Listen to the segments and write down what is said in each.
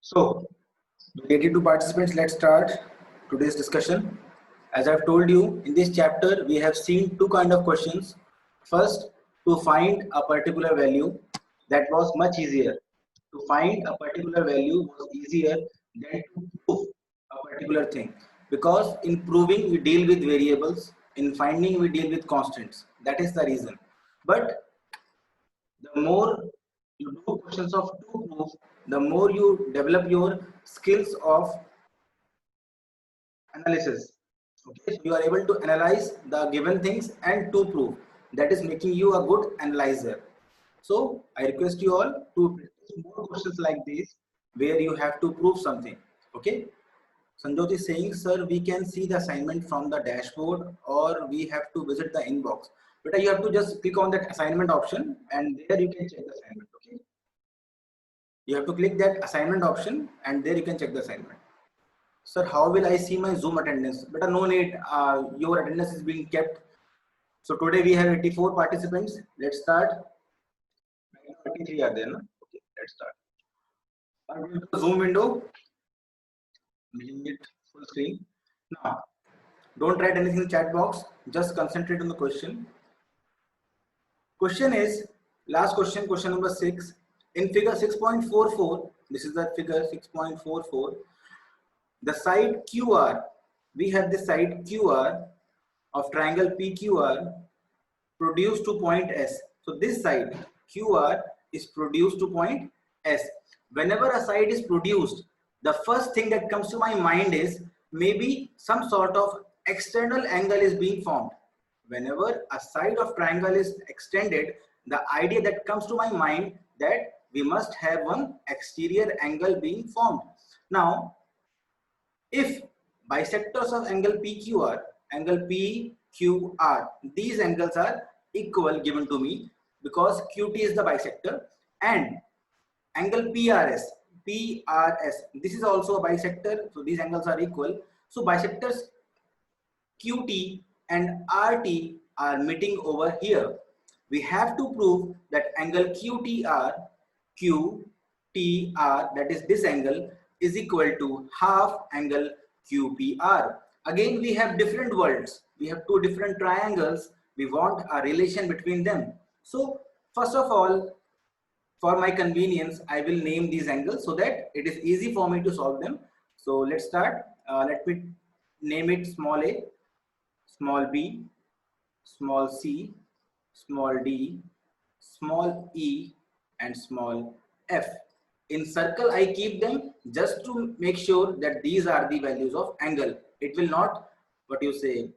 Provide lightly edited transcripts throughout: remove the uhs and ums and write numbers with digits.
So, ready to participants, let's start today's discussion. As I've told you, in this chapter, we have seen two kind of questions. First, to find a particular value, that was much easier. To find a particular value was easier than to prove a particular thing. Because in proving, we deal with variables. In finding, we deal with constants. That is the reason. But the more you do questions of to prove, the more you develop your skills of analysis. Okay, so you are able to analyze the given things and to prove. That is making you a good analyzer. So I request you all to practice more questions like this, where you have to prove something. Okay. Sanjot is saying, sir, we can see the assignment from the dashboard or we have to visit the inbox. But you have to just click on that assignment option and there you can check the assignment. Okay. You have to click that assignment option and there you can check the assignment. Sir, how will I see my Zoom attendance? But no need, your attendance is being kept. So today we have 84 participants. Let's start. 83 are there, no? Okay, let's start. I'm going to the Zoom window, making it full screen. Now, don't write anything in the chat box. Just concentrate on the question. Question is, last question, question number 6. In figure 6.44, this is the figure 6.44. The side QR, we have the side QR of triangle PQR produced to point S. So this side QR is produced to point S. Whenever a side is produced, the first thing that comes to my mind is maybe some sort of external angle is being formed. Whenever a side of triangle is extended, the idea that comes to my mind that we must have one exterior angle being formed. Now, if bisectors of angle PQR, angle PQR, these angles are equal given to me because QT is the bisector and angle PRS, this is also a bisector, so these angles are equal. So bisectors QT and RT are meeting over here. We have to prove that angle QTR, that is this angle, is equal to half angle QPR. Again, we have different worlds. We have two different triangles. We want a relation between them. So first of all, for my convenience, I will name these angles so that it is easy for me to solve them. So let's start. Let me name it small a, small b, small c, small d, small e, and small f. In circle, I keep them just to make sure that these are the values of angle. It will not, what you say,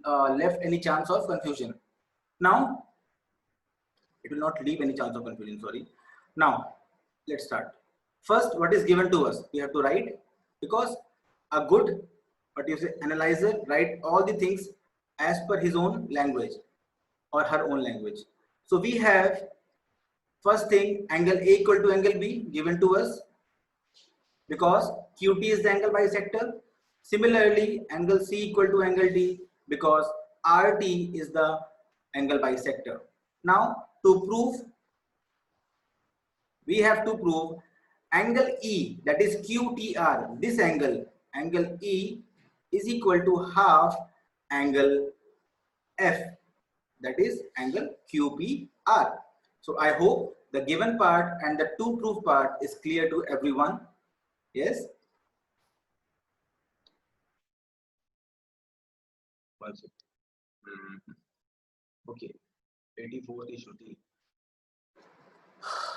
left any chance of confusion. Now, it will not leave any chance of confusion, sorry. Now, let's start. First, what is given to us? We have to write, because a good, what you say, analyzer write all the things as per his own language or her own language. So we have first thing, angle A equal to angle B given to us because QT is the angle bisector. Similarly, angle C equal to angle D because RT is the angle bisector. Now, to prove, we have to prove angle E, that is QTR, this angle, angle E is equal to half angle F, that is angle QPR. So I hope the given part and the to prove part is clear to everyone. Yes. One second. Okay. 84 is Shruti.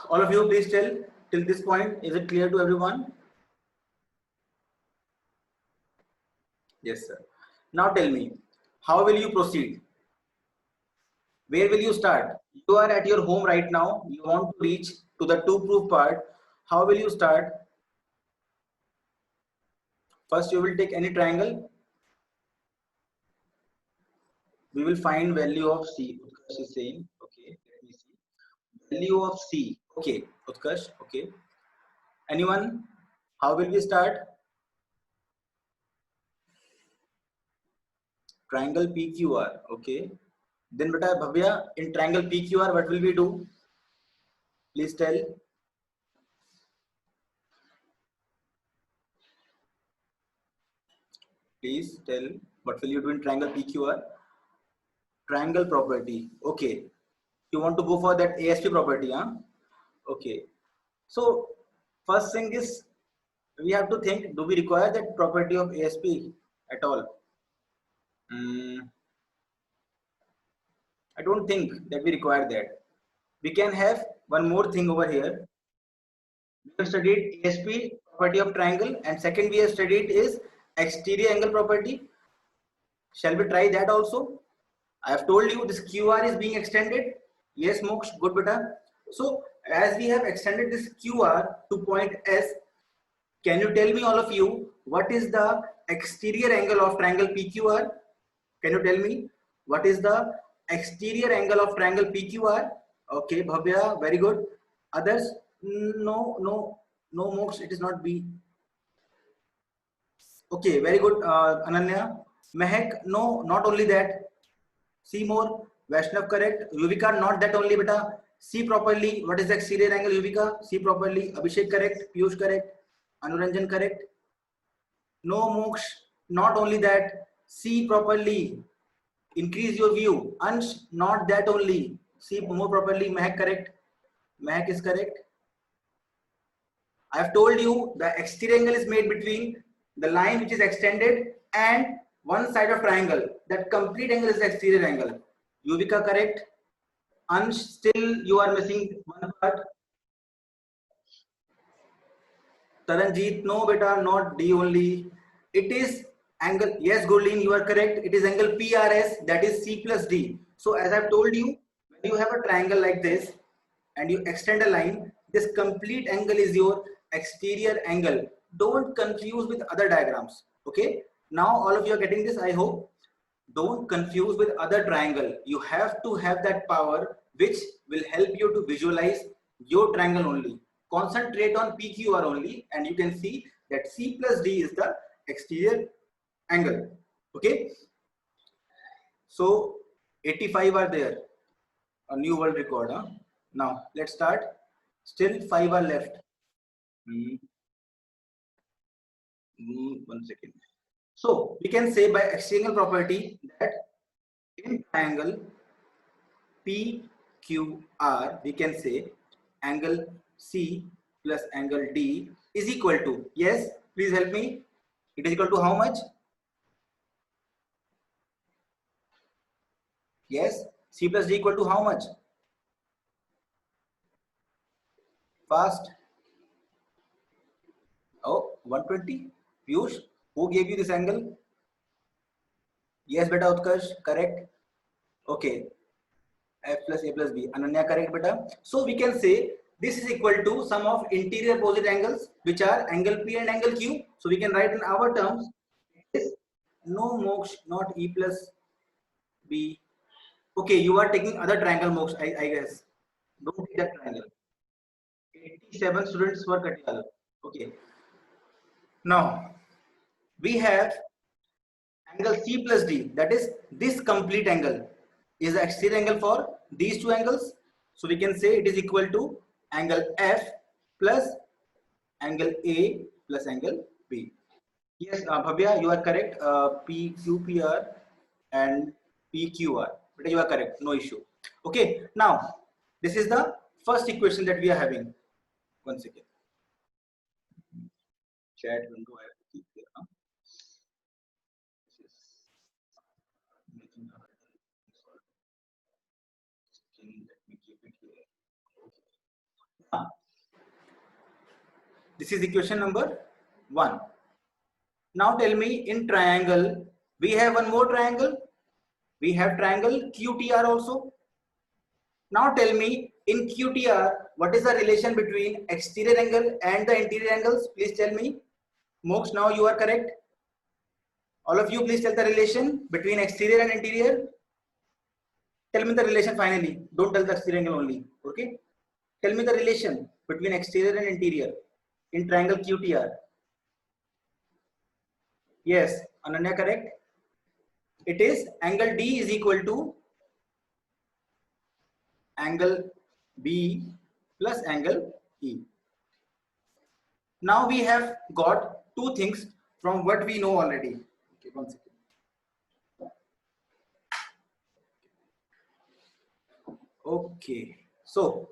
All of you, please tell till this point, is it clear to everyone? Yes, sir. Now tell me, how will you proceed? Where will you start? You are at your home right now. You want to reach to the to prove part. How will you start? First, you will take any triangle. We will find value of C. Utkarsh is saying, okay, let me see. Value of C. Okay, Utkarsh, okay. Anyone? How will we start? Triangle PQR, okay. Then beta Bhavya, in triangle PQR, what will we do? Please tell. Please tell what will you do in triangle PQR? Triangle property. Okay. You want to go for that ASP property, huh? Okay. So first thing is we have to think, do we require that property of ASP at all? I don't think that we require that. We can have one more thing over here. We have studied ASP property of triangle, and second we have studied is exterior angle property. Shall we try that also? I have told you this QR is being extended. Yes, Moksha, good beta. So as we have extended this QR to point S, can you tell me all of you what is the exterior angle of triangle PQR? Can you tell me what is the exterior angle of triangle PQR? Okay, Bhavya, very good. Others? No, no, no, Moksha, it is not B. Okay, very good, Ananya. Mehak, no, not only that. See more. Vaishnav, correct. Yuvika, not that only, beta. See properly. What is the exterior angle, Yuvika? See properly. Abhishek, correct. Piyush, correct. Anuranjan, correct. No, Moksh, not only that. See properly. Increase your view. Ansh, not that only. See more properly. Mehak, correct. Mehak is correct. I have told you the exterior angle is made between the line which is extended and one side of triangle. That complete angle is the exterior angle. Yuvika, correct. Ansh, still you are missing one part. Taranjeet, no beta, not D only. It is angle, yes Gurleen, you are correct. It is angle PRS, that is C plus D. So as I've told you, when you have a triangle like this and you extend a line, this complete angle is your exterior angle. Don't confuse with other diagrams. Okay. Now all of you are getting this, I hope. Don't confuse with other triangle. You have to have that power which will help you to visualize your triangle only. Concentrate on PQR only and you can see that C plus D is the exterior angle. Okay. So 85 are there. A new world record. Huh? Now let's start. Still 5 are left. 1 second. So we can say by external property that in triangle PQR, we can say angle C plus angle D is equal to, yes, please help me. It is equal to how much? Yes, C plus D equal to how much? Fast. Oh, 120. Piyush, who gave you this angle? Yes, beta Utkarsh, correct. Okay. F plus A plus B. Ananya, correct, beta. So we can say this is equal to sum of interior opposite angles, which are angle P and angle Q. So we can write in our terms, no Moksha, not E plus B. Okay, you are taking other triangle, Moksha, I guess. Don't take that triangle. 87 students were Katyal. Okay. Now, we have angle C plus D, that is this complete angle is the exterior angle for these two angles. So we can say it is equal to angle F plus angle A plus angle B. Yes, Bhavya, you are correct. PQPR and PQR. But you are correct. No issue. Okay. Now, this is the first equation that we are having. 1 second. Chat window I have to keep here. Huh? Let me keep it here. Okay. This is equation number 1. Now tell me, in triangle, we have one more triangle. We have triangle QTR also. Now tell me, in QTR, what is the relation between exterior angle and the interior angles? Please tell me. Moksha, now you are correct. All of you, please tell the relation between exterior and interior. Tell me the relation finally. Don't tell the exterior angle only. Okay. Tell me the relation between exterior and interior in triangle QTR. Yes, Ananya, correct. It is angle D is equal to angle B plus angle E. Now we have got two things from what we know already. Okay. one second. Okay, so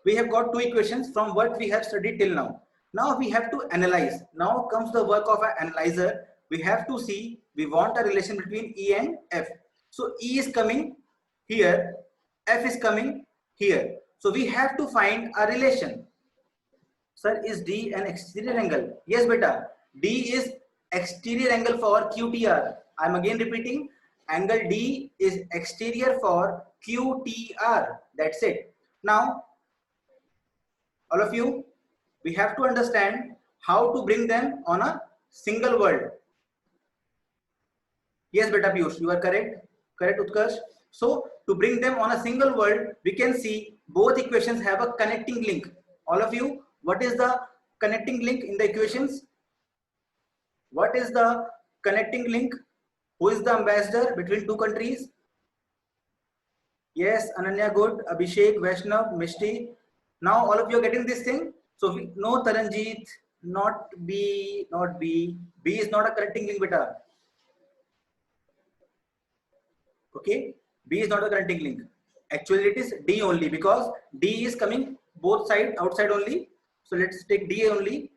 we have got two equations from what we have studied till now. Now we have to analyze. Now comes the work of an analyzer. We have to see, we want a relation between E and F. So E is coming here, F is coming here. So we have to find a relation. Sir, is D an exterior angle? Yes, beta. D is exterior angle for QTR. I am again repeating, angle D is exterior for QTR. That's it. Now, all of you, we have to understand how to bring them on a single word. Yes, beta Piyush, you are correct. Correct, Utkarsh. So, to bring them on a single word, we can see both equations have a connecting link. All of you, what is the connecting link in the equations? What is the connecting link? Who is the ambassador between two countries? Yes, Ananya, good. Abhishek, Vaishnav, Mishti. Now all of you are getting this thing. So we, no Taranjeet, not B, not B. B is not a connecting link, beta. Okay, B is not a connecting link. Actually, it is D only because D is coming both side outside only. So let's take D only.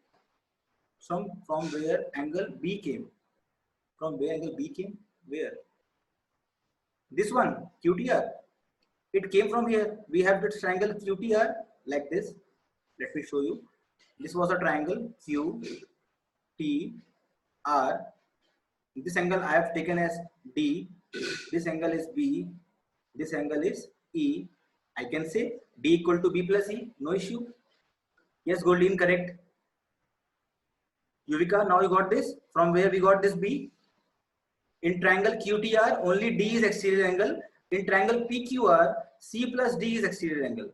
From where angle B came. From where angle B came? Where? This one, QTR. It came from here. We have this triangle QTR like this. Let me show you. This was a triangle QTR. This angle I have taken as D. This angle is B. This angle is E. I can say D equal to B plus E. No issue. Yes, Goldin, correct. Yuvika, now you got this. From where we got this B? In triangle QTR, only D is exterior angle. In triangle PQR, C plus D is exterior angle.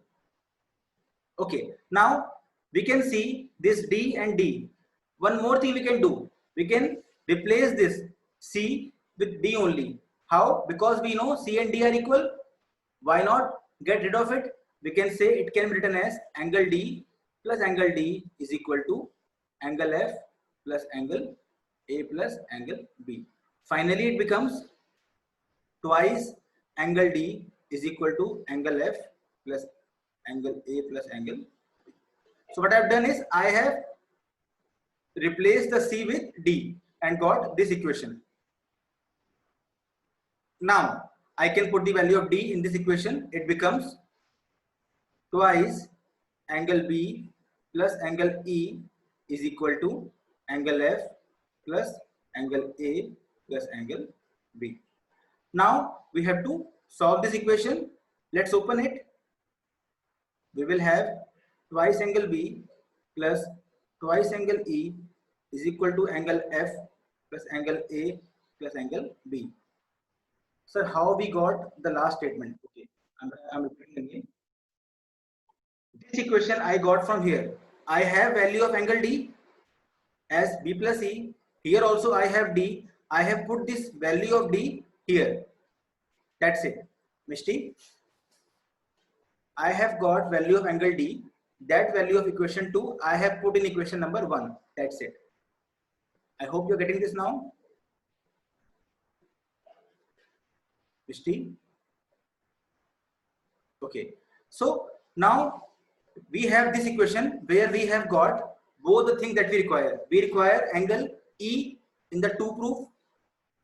Okay, now we can see this D and D. One more thing we can do. We can replace this C with D only. How? Because we know C and D are equal. Why not get rid of it? We can say it can be written as angle D plus angle D is equal to angle F plus angle A plus angle B. Finally, it becomes twice angle D is equal to angle F plus angle A plus angle B. So what I have done is I have replaced the C with D and got this equation. Now I can put the value of D in this equation. It becomes twice angle B plus angle E is equal to angle F plus angle A plus angle B. Now we have to solve this equation. Let's open it. We will have twice angle B plus twice angle E is equal to angle F plus angle A plus angle B. Sir, how we got the last statement? Okay, I'm repeating again. This equation I got from here. I have value of angle D as B plus E. Here also I have D. I have put this value of D here. That's it. Mishti, I have got value of angle D. That value of equation 2 I have put in equation number 1. That's it. I hope you're getting this now. Mishti? Okay. So now we have this equation where we have got both the things that we require. We require angle E in the 2 proof.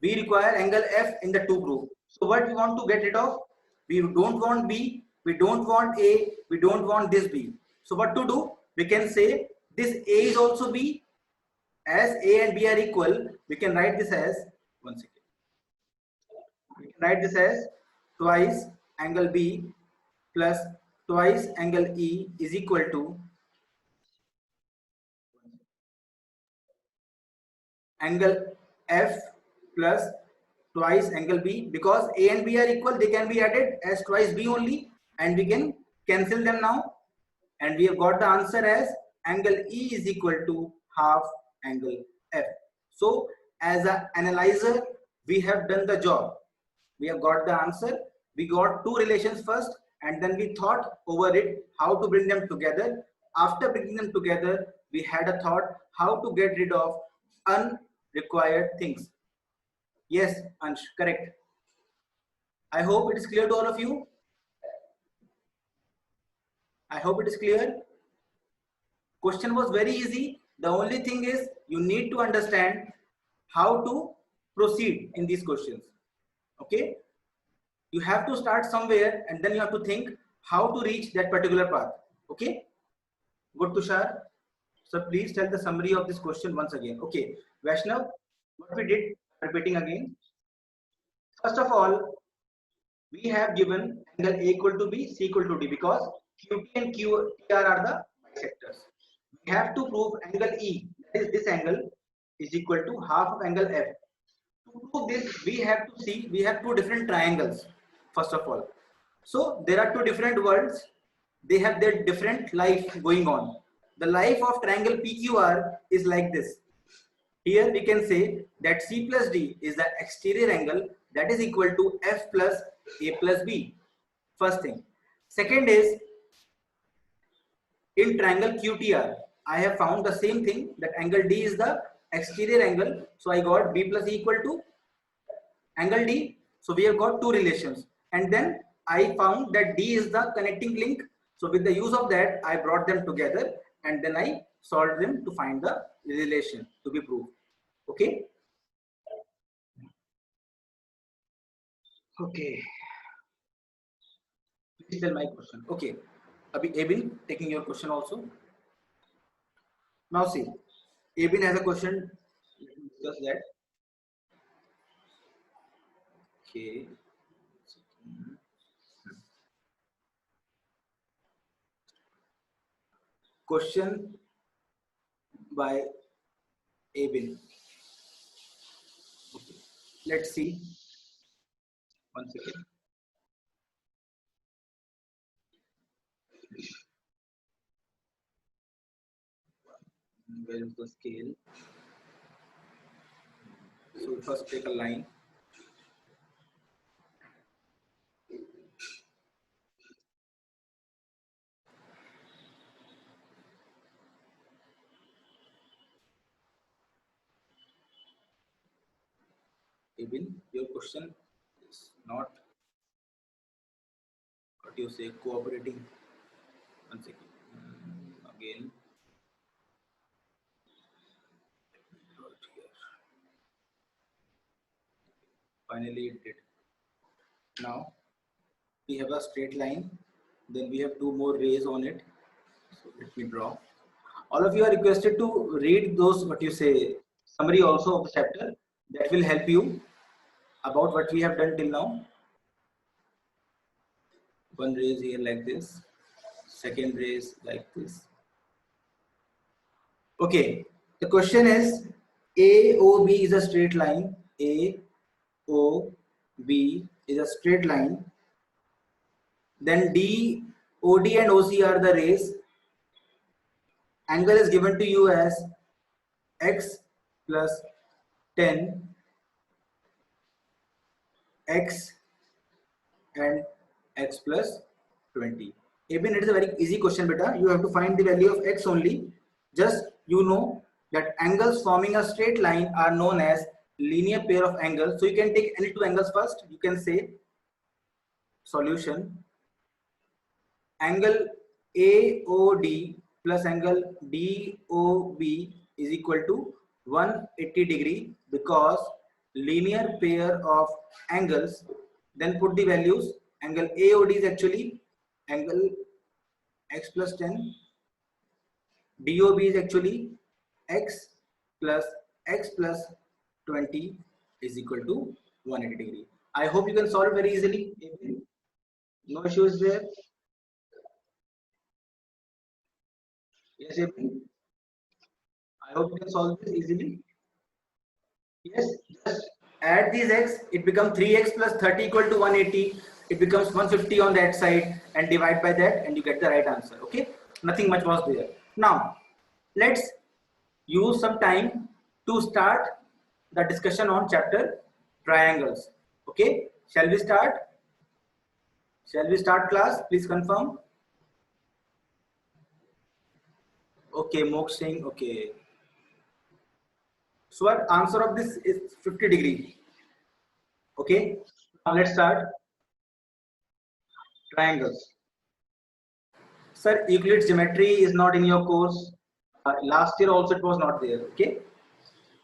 We require angle F in the 2 proof. So what we want to get rid of? We don't want B, we don't want A, we don't want this B. So what to do? We can say this A is also B. As A and B are equal, we can write this as, one second. We can write this as twice angle B plus twice angle E is equal to angle F plus twice angle B. Because A and B are equal, they can be added as twice B only, and we can cancel them now, and we have got the answer as angle E is equal to half angle F. So as an analyzer, we have done the job. We have got the answer. We got two relations first, and then we thought over it how to bring them together. After bringing them together, we had a thought how to get rid of unrequired things. Yes, Ansh, correct. I hope it is clear to all of you. I hope it is clear. Question was very easy. The only thing is you need to understand how to proceed in these questions. Okay, you have to start somewhere and then you have to think how to reach that particular path. Okay, good, Tushar. So please tell the summary of this question once again. Okay, Vaishnav, what we did, repeating again. First of all, we have given angle A equal to B, C equal to D, because QT and QTR are the bisectors. We have to prove angle E, that is this angle, is equal to half of angle F. To prove this, we have to see, we have two different triangles, first of all. So there are two different worlds. They have their different life going on. The life of triangle PQR is like this. Here we can say that C plus D is the exterior angle that is equal to F plus A plus B. First thing. Second is, in triangle QTR, I have found the same thing, that angle D is the exterior angle. So I got B plus E equal to angle D. So we have got two relations. And then I found that D is the connecting link. So with the use of that, I brought them together and then I solved them to find the relation to be proved. Okay. Okay. Please tell my question. Okay. Abhi, Abin, taking your question also. Now see, Abin has a question. Let me discuss that. Okay. Question by Abin. Okay. Let's see. One second. Where is the scale? So first take a line. Abin, your question is not, what you say, cooperating. One second. Again. Finally it did. Now we have a straight line. Then we have two more rays on it. So let me draw. All of you are requested to read those, what you say, summary also of the chapter. That will help you about what we have done till now. One ray is here like this. Second ray is like this. Okay. The question is, AOB is a straight line. AOB is a straight line. Then DOD and OC are the rays. Angle is given to you as x plus 10, x and x plus 20. Even it is a very easy question, beta. You have to find the value of x only. Just you know that angles forming a straight line are known as linear pair of angles. So you can take any two angles first. You can say solution, angle AOD plus angle DOB is equal to 180 degree, because linear pair of angles. Then put the values. Angle AOD is actually angle x plus 10. DOB is actually x plus 20 is equal to 180 degree. I hope you can solve very easily. No issues there. Yes, I hope you can solve this easily. Yes, just add these x, it becomes 3x plus 30 equal to 180. It becomes 150 on that side and divide by that and you get the right answer. Okay, nothing much was there. Now, let's use some time to start the discussion on chapter triangles. Okay, shall we start? Shall we start, class? Please confirm. Okay, Moksh Singh, okay. So our answer of this is 50 degree. Okay, now let's start. Triangles. Sir, Euclid's geometry is not in your course. Last year also it was not there. Okay.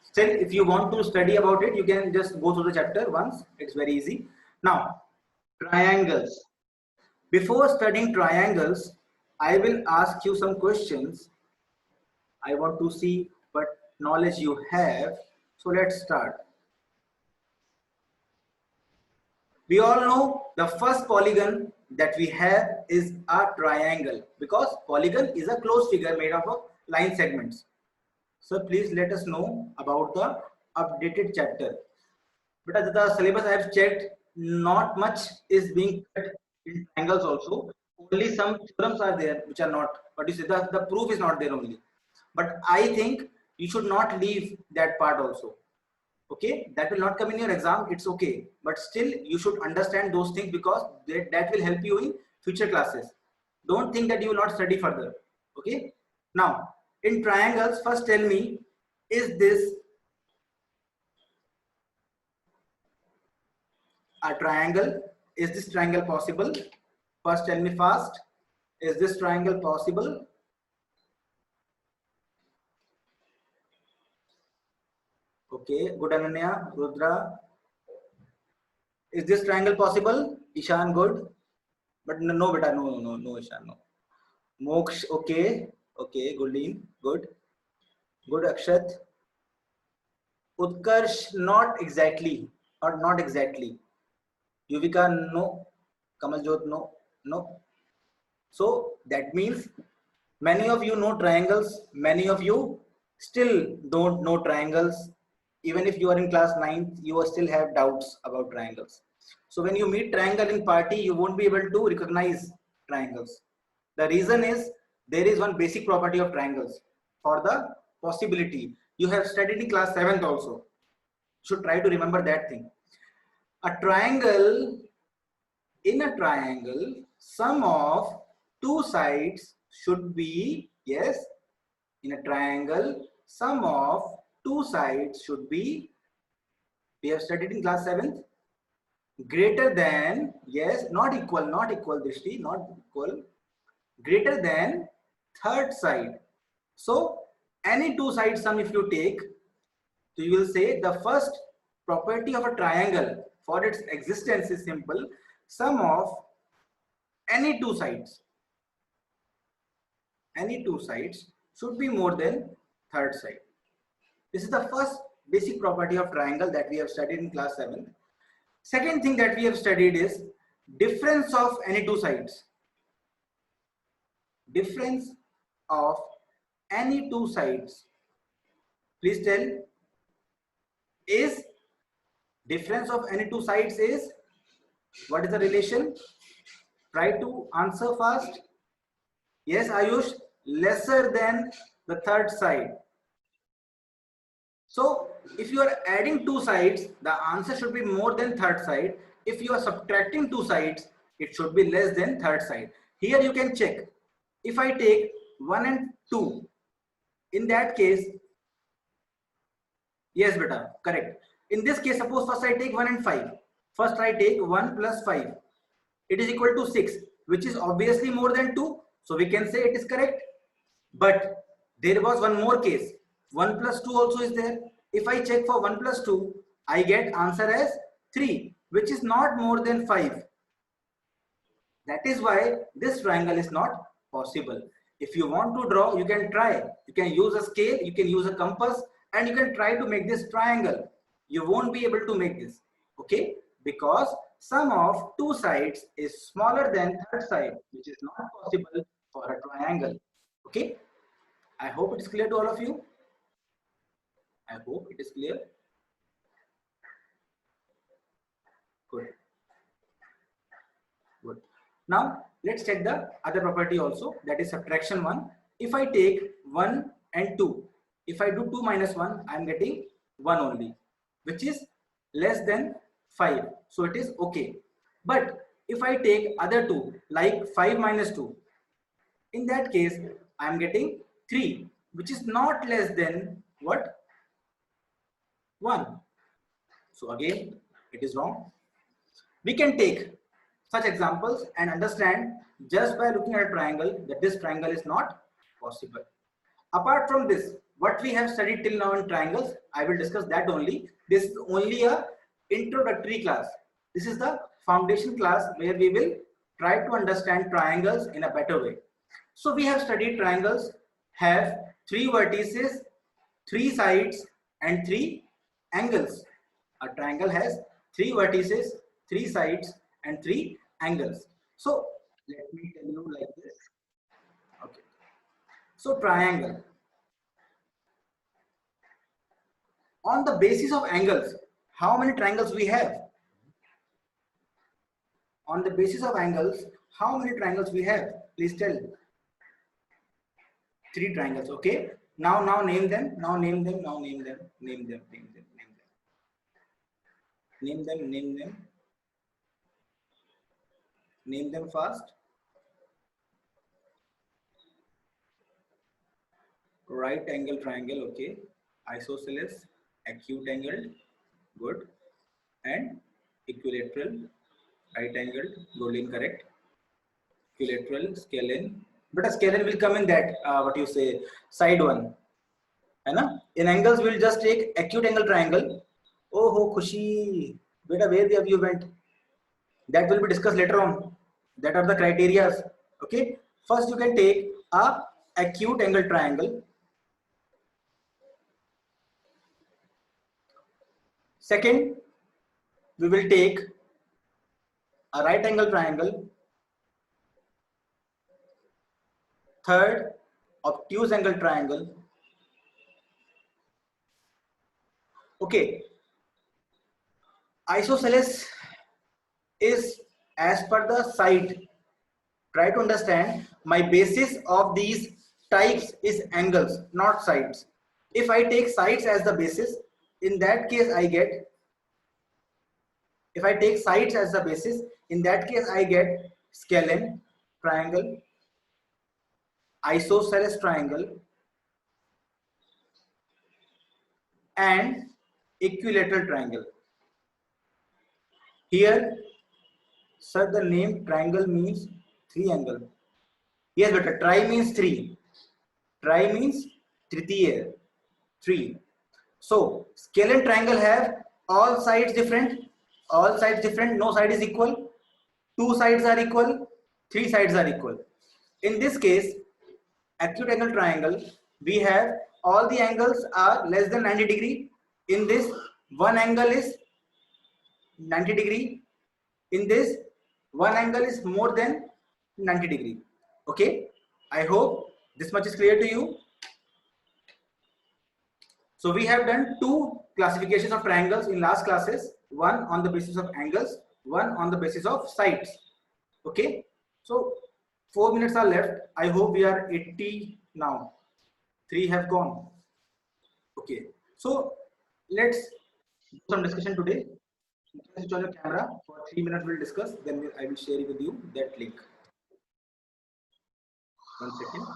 Still, if you want to study about it, you can just go through the chapter once. It's very easy. Now, triangles. Before studying triangles, I will ask you some questions. I want to see what knowledge you have. So let's start. We all know the first polygon that we have is a triangle, because polygon is a closed figure made up of line segments. So please let us know about the updated chapter. But as the syllabus I have checked, not much is being cut in triangles also. Only some theorems are there which are not. But you see, the proof is not there only. But I think you should not leave that part also. Okay, that will not come in your exam. It's okay, but still you should understand those things, because that will help you in future classes. Don't think that you will not study further. Okay. Now, in triangles, first tell me, is this a triangle? Is this triangle possible? First tell me fast. Is this triangle possible? Okay, good. Ananya, Rudra. Is this triangle possible? Ishan, good. But no, beta, no, Ishan, no. Moksh, okay. Okay, Gulin, good. Good, Akshat. Utkarsh, not exactly. Not exactly. Yuvika, no. Kamaljot, no. No. So that means many of you know triangles, many of you still don't know triangles. Even if you are in class 9th, you will still have doubts about triangles. So when you meet triangle in party, you won't be able to recognize triangles. The reason is there is one basic property of triangles for the possibility. You have studied in class 7th also. You should try to remember that thing. A triangle, in a triangle, sum of two sides should be, yes, in a triangle, sum of two sides should be, we have studied in class 7th, greater than, yes, not equal, Drishti, not equal, greater than third side. So any two side sum if you take, so you will say the first property of a triangle for its existence is simple, sum of any two sides should be more than third side. This is the first basic property of triangle that we have studied in class 7th. Second thing that we have studied is difference of any two sides. Difference of any two sides. Please tell, is difference of any two sides is, what is the relation? Try to answer fast. Yes, Ayush, lesser than the third side. So if you are adding two sides, the answer should be more than third side. If you are subtracting two sides, it should be less than third side. Here you can check. If I take 1 and 2, in that case, yes, beta, correct. In this case, suppose first I take 1 and 5. First I take 1 plus 5. It is equal to 6, which is obviously more than 2. So we can say it is correct. But there was one more case. 1 plus 2 also is there. If I check for 1 plus 2, I get answer as 3, which is not more than 5. That is why this triangle is not possible. If you want to draw, you can try. You can use a scale, you can use a compass, and you can try to make this triangle. You won't be able to make this. Okay? Because sum of two sides is smaller than third side, which is not possible for a triangle. Okay? I hope it is clear to all of you. I hope it is clear. Good. Good. Now let's check the other property also, that is subtraction 1. If I take 1 and 2, if I do 2 minus 1, I am getting 1 only, which is less than 5. So it is okay. But if I take other two, like 5 minus 2, in that case, I am getting 3, which is not less than what? 1. So again, It is wrong. We can take such examples and understand just by looking at a triangle that this triangle is not possible. Apart from this, what we have studied till now in triangles, I will discuss that only. This is only a introductory class. This is the foundation class where we will try to understand triangles in a better way. So we have studied triangles have 3 vertices, 3 sides and 3 angles. A triangle has 3 vertices, 3 sides and 3 angles. So let me tell you like this. Okay. So triangle. On the basis of angles, how many triangles we have? On the basis of angles, how many triangles we have? Please tell. 3 triangles. Okay. Now name them. Now name them. Now name them. Name them. Name them. Name them. Name them. Name them. Name them fast. Right angle triangle. Okay. Isosceles. Acute angle. Good. And equilateral. Right angled. Golden correct. Equilateral. Scalene. But a scalene will come in that what you say side one. In angles we'll just take acute angle triangle. Oh ho Khushi, beta where have you went? That will be discussed later on. That are the criterias. Okay. First you can take a acute angle triangle. Second, we will take a right angle triangle. Third, obtuse angle triangle. Okay. Isosceles is as per the side. Try to understand, my basis of these types is angles, not sides. If I take sides as the basis, in that case I get, if I take sides as the basis, in that case I get scalene triangle, isosceles triangle and equilateral triangle. Here, sir, the name triangle means 3 angle. Yes, but tri means 3. Tri means tritiya, 3. So, scalene triangle have all sides different, no side is equal, 2 sides are equal, 3 sides are equal. In this case, acute angle triangle, we have all the angles are less than 90 degree. In this, one angle is 90 degree. In this, one angle is more than 90 degree. Okay, I hope this much is clear to you. So we have done 2 classifications of triangles in last classes, one on the basis of angles, one on the basis of sides. Okay, so 4 minutes are left. I hope we are 80 now. 3 have gone. Okay, so let's do some discussion today. Switch on your camera for 3 minutes. We'll discuss. Then I will share with you that link. 1 second.